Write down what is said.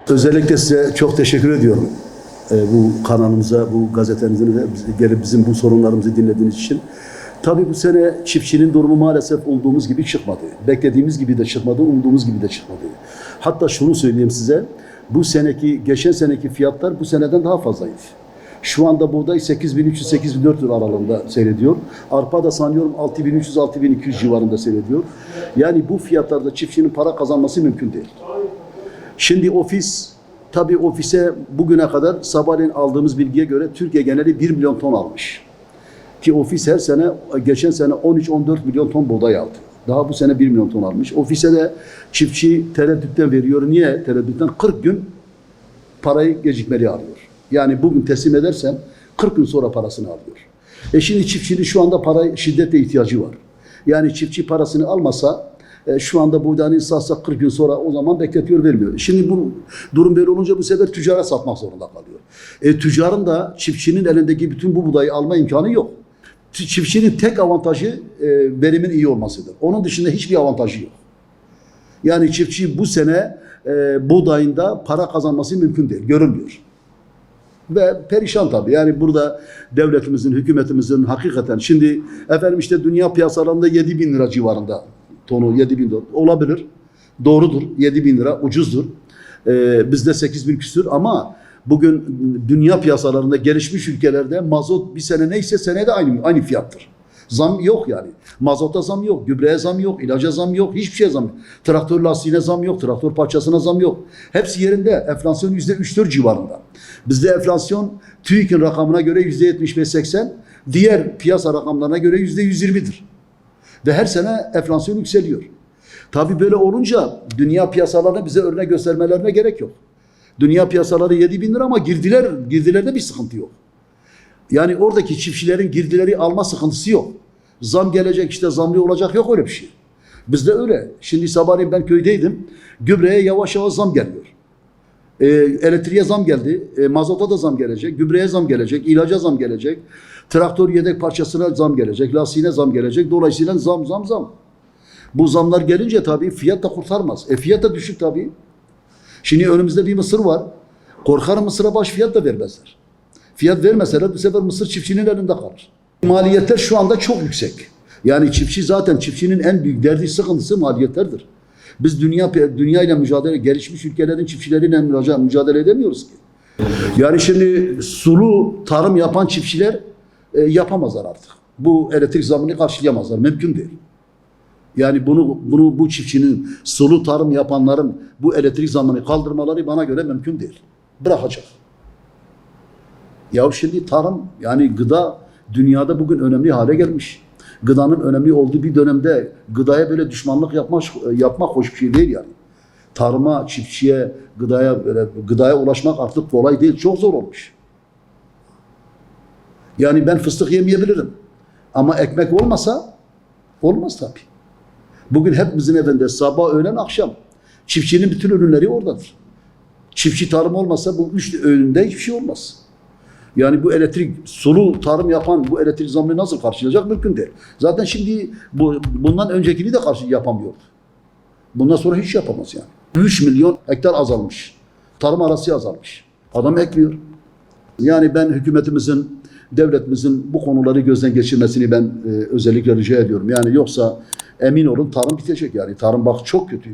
Özellikle size çok teşekkür ediyorum. Bu kanalımıza, bu gazetenizde de gelip bizim bu sorunlarımızı dinlediğiniz için. Tabii bu sene çiftçinin durumu maalesef umduğumuz gibi çıkmadı. Beklediğimiz gibi de çıkmadı, umduğumuz gibi de çıkmadı. Hatta şunu söyleyeyim size, geçen seneki fiyatlar bu seneden daha fazlaydı. Şu anda buğday 8.300-8.400 aralığında seyrediyor. Arpa da sanıyorum 6.300-6.200 civarında seyrediyor. Yani bu fiyatlarda çiftçinin para kazanması mümkün değil. Şimdi tabii ofise bugüne kadar sabahleyin aldığımız bilgiye göre Türkiye geneli 1 milyon ton almış. Ki ofis geçen sene 13-14 milyon ton buğday aldı. Daha bu sene 1 milyon ton almış. Ofise de çiftçi tereddütten veriyor. Niye tereddütten? 40 gün parayı gecikmeli alıyor. Yani bugün teslim edersem 40 gün sonra parasını alıyor. Şimdi çiftçinin şu anda para şiddetle ihtiyacı var. Yani çiftçi parasını almasa şu anda buğdayını satsak 40 gün sonra o zaman bekletiyor, vermiyor. Şimdi bu durum böyle olunca bu sefer tüccara satmak zorunda kalıyor. Tüccarın da çiftçinin elindeki bütün bu buğdayı alma imkanı yok. Çiftçinin tek avantajı verimin iyi olmasıdır. Onun dışında hiçbir avantajı yok. Yani çiftçi bu sene buğdayında para kazanması mümkün değil, görünmüyor. Ve perişan tabii. Yani burada devletimizin, hükümetimizin hakikaten şimdi işte dünya piyasalarında 7.000 lira civarında tonu 7.000 dolar olabilir. Doğrudur. 7.000 lira ucuzdur. Bizde 8.000 küsür ama bugün dünya piyasalarında gelişmiş ülkelerde mazot bir sene neyse senede aynı fiyattır. Zam yok yani. Mazota zam yok, gübreye zam yok, ilaca zam yok, hiçbir şeye zam yok. Traktör lastiğine zam yok, traktör parçasına zam yok. Hepsi yerinde. Enflasyon %3-4 civarında. Bizde enflasyon TÜİK'in rakamına göre %75-80, diğer piyasa rakamlarına göre %120'dir. Ve her sene enflasyon yükseliyor. Tabii böyle olunca dünya piyasalarına bize örnek göstermelerine gerek yok. Dünya piyasaları 7.000 lira ama girdilerde bir sıkıntı yok. Yani oradaki çiftçilerin girdileri alma sıkıntısı yok. Zam gelecek zamlı olacak yok öyle bir şey. Bizde öyle. Şimdi sabahleyin ben köydeydim. Gübreye yavaş yavaş zam geliyor. Elektriğe zam geldi. Mazota da zam gelecek. Gübreye zam gelecek. İlaca zam gelecek. Traktör yedek parçasına zam gelecek. Lastiğine zam gelecek. Dolayısıyla zam. Bu zamlar gelince tabii fiyat da kurtarmaz. Fiyat da düşük tabii. Şimdi önümüzde bir mısır var. Korkarım mısıra baş fiyat da vermezler. Fiyat vermeseler bu sefer mısır çiftçinin elinde kalır. Maliyetler şu anda çok yüksek. Yani çiftçinin en büyük derdi, sıkıntısı maliyetlerdir. Biz dünya ile mücadele, gelişmiş ülkelerin çiftçileriyle mücadele edemiyoruz ki. Yani şimdi sulu tarım yapan çiftçiler yapamazlar artık. Bu elektrik zammını karşılayamazlar. Mümkün değil. Yani bu çiftçinin, sulu tarım yapanların bu elektrik zammını kaldırmaları bana göre mümkün değil. Bırakacak. Ya şimdi tarım, yani gıda dünyada bugün önemli hale gelmiş. Gıdanın önemli olduğu bir dönemde gıdaya böyle düşmanlık yapmak hoş bir şey değil yani. Tarıma, çiftçiye, gıdaya ulaşmak artık kolay değil, çok zor olmuş. Yani ben fıstık yemeyebilirim. Ama ekmek olmasa olmaz tabii. Bugün hepimizin evinde sabah, öğlen, akşam çiftçinin bütün ürünleri oradadır. Çiftçi tarım olmasa bu 3 öğünde hiçbir şey olmaz. Yani bu sulu tarım yapan bu elektrik zammını nasıl karşılayacak mümkün değil. Zaten şimdi bundan öncekini de yapamıyor. Bundan sonra hiç yapamaz yani. 3 milyon hektar azalmış. Tarım arazisi azalmış. Adam ekmiyor. Yani ben hükümetimizin, devletimizin bu konuları gözden geçirmesini ben özellikle rica ediyorum. Yani yoksa emin olun tarım bitecek yani. Tarım bak çok kötü.